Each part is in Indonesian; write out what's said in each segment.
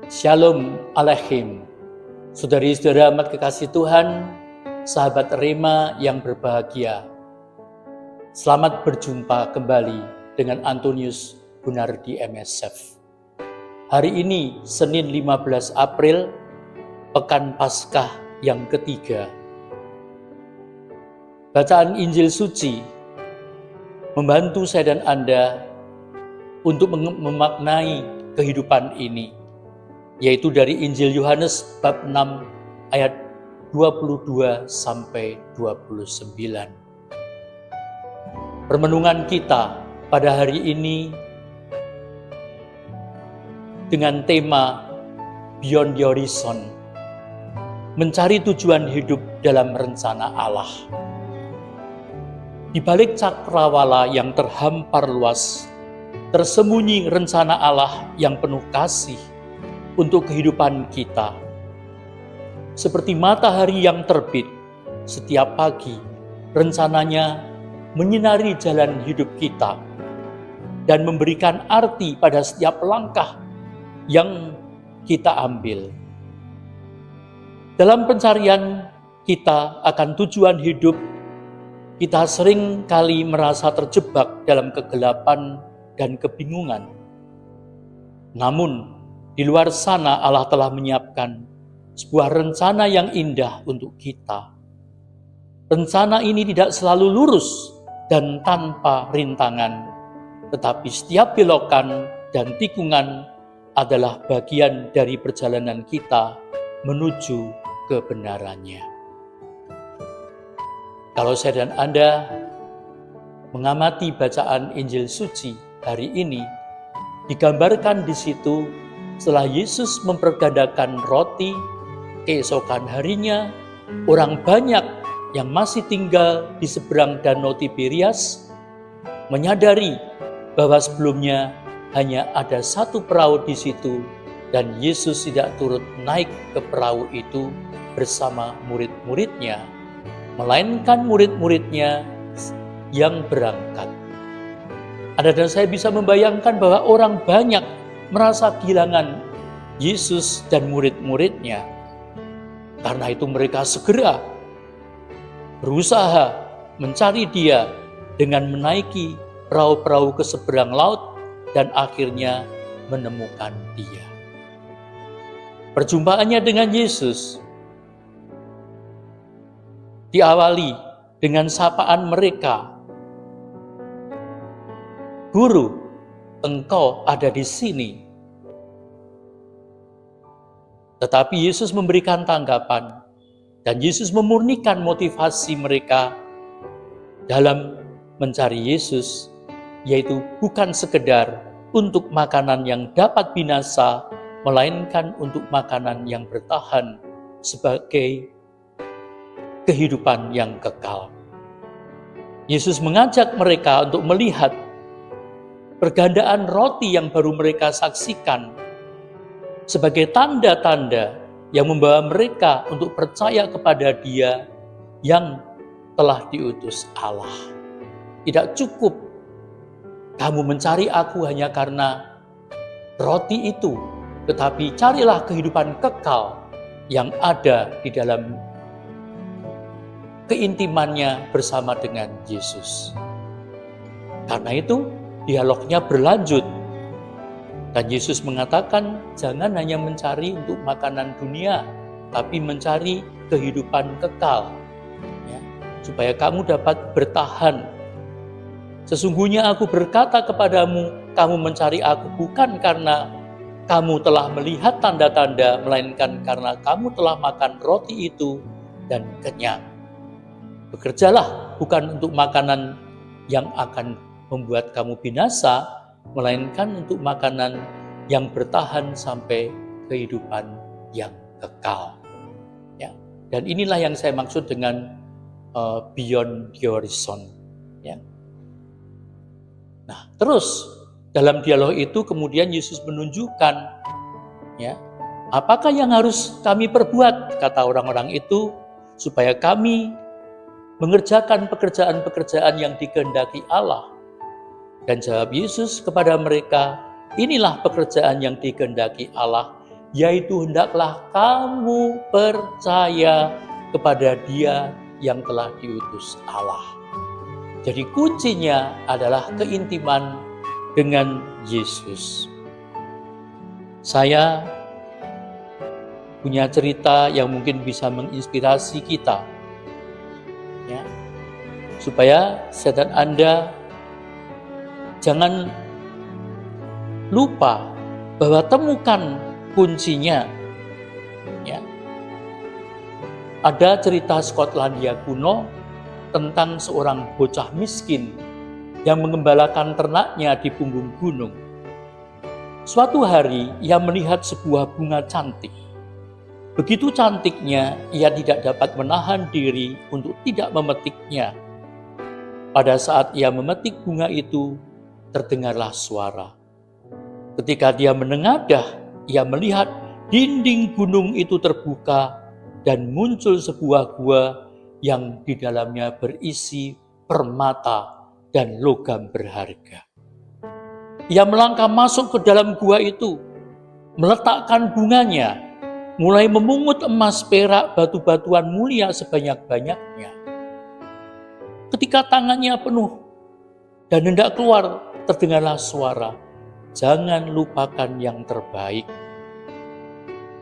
Shalom Aleichem, saudari-saudara amat kekasih Tuhan, sahabat Rema yang berbahagia. Selamat berjumpa kembali dengan Antonius Gunardi MSF. Hari ini Senin 15 April, Pekan Paskah yang ketiga. Bacaan Injil Suci membantu saya dan Anda untuk memaknai kehidupan ini, yaitu dari Injil Yohanes bab 6 ayat 22 sampai 29. Permenungan kita pada hari ini dengan tema Beyond the Horizon, mencari tujuan hidup dalam rencana Allah. Di balik cakrawala yang terhampar luas, tersembunyi rencana Allah yang penuh kasih untuk kehidupan kita. Seperti matahari yang terbit setiap pagi, rencananya menyinari jalan hidup kita dan memberikan arti pada setiap langkah yang kita ambil. Dalam pencarian kita akan tujuan hidup, kita sering kali merasa terjebak dalam kegelapan dan kebingungan. Namun, di luar sana Allah telah menyiapkan sebuah rencana yang indah untuk kita. Rencana ini tidak selalu lurus dan tanpa rintangan, tetapi setiap belokan dan tikungan adalah bagian dari perjalanan kita menuju kebenarannya. Kalau saya dan Anda mengamati bacaan Injil Suci hari ini, digambarkan di situ setelah Yesus mempergandakan roti, keesokan harinya orang banyak yang masih tinggal di seberang Danau Tiberias menyadari bahwa sebelumnya hanya ada satu perahu di situ dan Yesus tidak turut naik ke perahu itu bersama murid-muridnya, melainkan murid-muridnya yang berangkat. Anda dan saya bisa membayangkan bahwa orang banyak merasa kehilangan Yesus dan murid-muridnya. Karena itu mereka segera berusaha mencari Dia dengan menaiki perahu-perahu ke seberang laut dan akhirnya menemukan Dia. Perjumpaannya dengan Yesus diawali dengan sapaan mereka, "Guru, Engkau ada di sini." Tetapi Yesus memberikan tanggapan dan Yesus memurnikan motivasi mereka dalam mencari Yesus, yaitu bukan sekedar untuk makanan yang dapat binasa, melainkan untuk makanan yang bertahan sebagai kehidupan yang kekal. Yesus mengajak mereka untuk melihat pergandaan roti yang baru mereka saksikan sebagai tanda-tanda yang membawa mereka untuk percaya kepada Dia yang telah diutus Allah. Tidak cukup kamu mencari Aku hanya karena roti itu, tetapi carilah kehidupan kekal yang ada di dalam keintimannya bersama dengan Yesus. Karena itu, dialognya berlanjut. Dan Yesus mengatakan, jangan hanya mencari untuk makanan dunia, tapi mencari kehidupan kekal. Ya, supaya kamu dapat bertahan. Sesungguhnya Aku berkata kepadamu, kamu mencari Aku bukan karena kamu telah melihat tanda-tanda, melainkan karena kamu telah makan roti itu dan kenyang. Bekerjalah bukan untuk makanan yang akan membuat kamu binasa, melainkan untuk makanan yang bertahan sampai kehidupan yang kekal. Ya. Dan inilah yang saya maksud dengan beyond the horizon. Ya. Nah, terus dalam dialog itu kemudian Yesus menunjukkan, ya, apakah yang harus kami perbuat, kata orang-orang itu, supaya kami mengerjakan pekerjaan-pekerjaan yang dikehendaki Allah. Dan jawab Yesus kepada mereka, inilah pekerjaan yang dikehendaki Allah, yaitu hendaklah kamu percaya kepada Dia yang telah diutus Allah. Jadi kuncinya adalah keintiman dengan Yesus. Saya punya cerita yang mungkin bisa menginspirasi kita, ya, supaya setan Anda jangan lupa bahwa temukan kuncinya. Ya. Ada cerita Skotlandia kuno tentang seorang bocah miskin yang mengembalakan ternaknya di punggung gunung. Suatu hari ia melihat sebuah bunga cantik. Begitu cantiknya, ia tidak dapat menahan diri untuk tidak memetiknya. Pada saat ia memetik bunga itu, terdengarlah suara. Ketika dia menengadah, ia melihat dinding gunung itu terbuka dan muncul sebuah gua yang di dalamnya berisi permata dan logam berharga. Ia melangkah masuk ke dalam gua itu, meletakkan bunganya, mulai memungut emas, perak, batu-batuan mulia sebanyak-banyaknya. Ketika tangannya penuh dan hendak keluar, terdengarlah suara, "Jangan lupakan yang terbaik."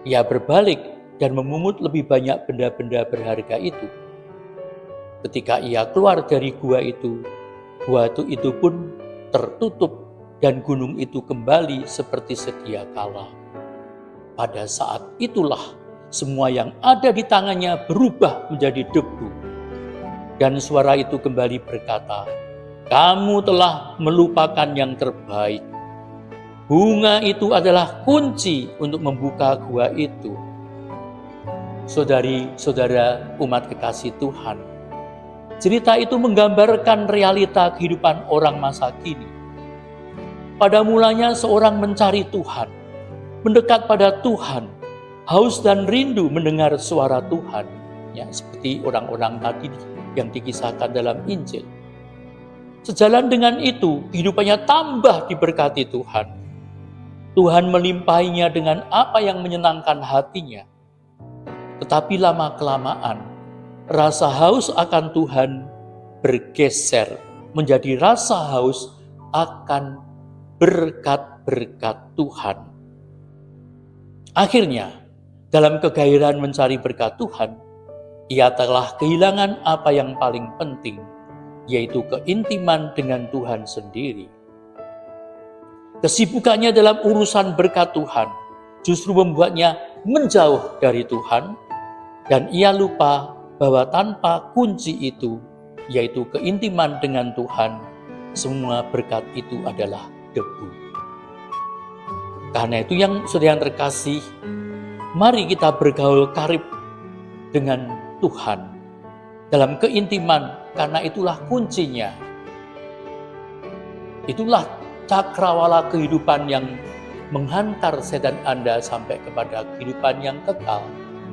Ia berbalik dan memungut lebih banyak benda-benda berharga itu. Ketika ia keluar dari gua itu pun tertutup dan gunung itu kembali seperti sedia kala. Pada saat itulah semua yang ada di tangannya berubah menjadi debu. Dan suara itu kembali berkata, "Kamu telah melupakan yang terbaik." Bunga itu adalah kunci untuk membuka gua itu. Saudari-saudara umat kekasih Tuhan, cerita itu menggambarkan realita kehidupan orang masa kini. Pada mulanya seorang mencari Tuhan, mendekat pada Tuhan, haus dan rindu mendengar suara Tuhan, ya, seperti orang-orang tadi yang dikisahkan dalam Injil. Sejalan dengan itu, kehidupannya tambah diberkati Tuhan. Tuhan melimpahinya dengan apa yang menyenangkan hatinya. Tetapi lama-kelamaan, rasa haus akan Tuhan bergeser menjadi rasa haus akan berkat-berkat Tuhan. Akhirnya, dalam kegairahan mencari berkat Tuhan, ia telah kehilangan apa yang paling penting, yaitu keintiman dengan Tuhan sendiri. Kesibukannya dalam urusan berkat Tuhan justru membuatnya menjauh dari Tuhan, dan ia lupa bahwa tanpa kunci itu, yaitu keintiman dengan Tuhan, semua berkat itu adalah debu. Karena itu yang terkasih, mari kita bergaul karib dengan Tuhan dalam keintiman, karena itulah kuncinya. Itulah cakrawala kehidupan yang menghantar setan Anda sampai kepada kehidupan yang kekal,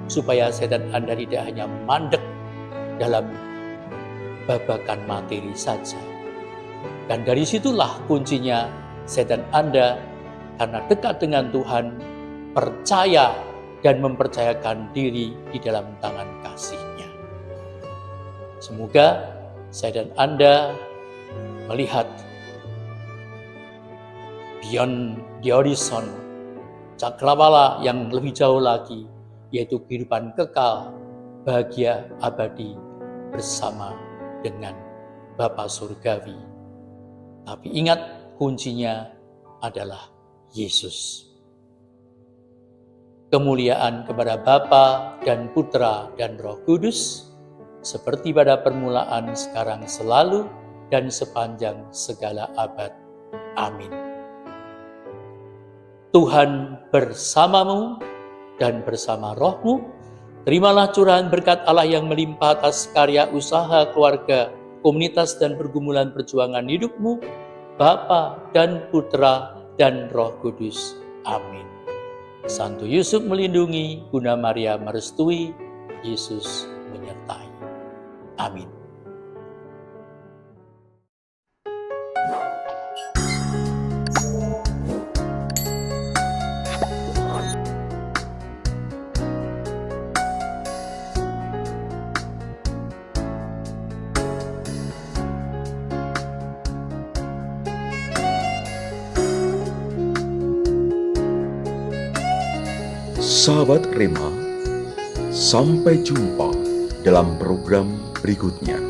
supaya setan Anda tidak hanya mandek dalam babakan materi saja. Dan dari situlah kuncinya setan Anda, karena dekat dengan Tuhan, percaya dan mempercayakan diri di dalam tangan kasih-Nya. Semoga saya dan Anda melihat beyond the horizon, cakrawala yang lebih jauh lagi, yaitu kehidupan kekal, bahagia abadi bersama dengan Bapa Surgawi. Tapi ingat, kuncinya adalah Yesus. Kemuliaan kepada Bapa dan Putra dan Roh Kudus, seperti pada permulaan, sekarang, selalu, dan sepanjang segala abad. Amin. Tuhan bersamamu dan bersama rohmu. Terimalah curahan berkat Allah yang melimpah atas karya usaha keluarga, komunitas dan pergumulan perjuangan hidupmu, Bapa dan Putra dan Roh Kudus. Amin. Santo Yusuf melindungi, Bunda Maria merestui, Yesus menyertai. Amin. Sahabat Rema, sampai jumpa dalam program berikutnya.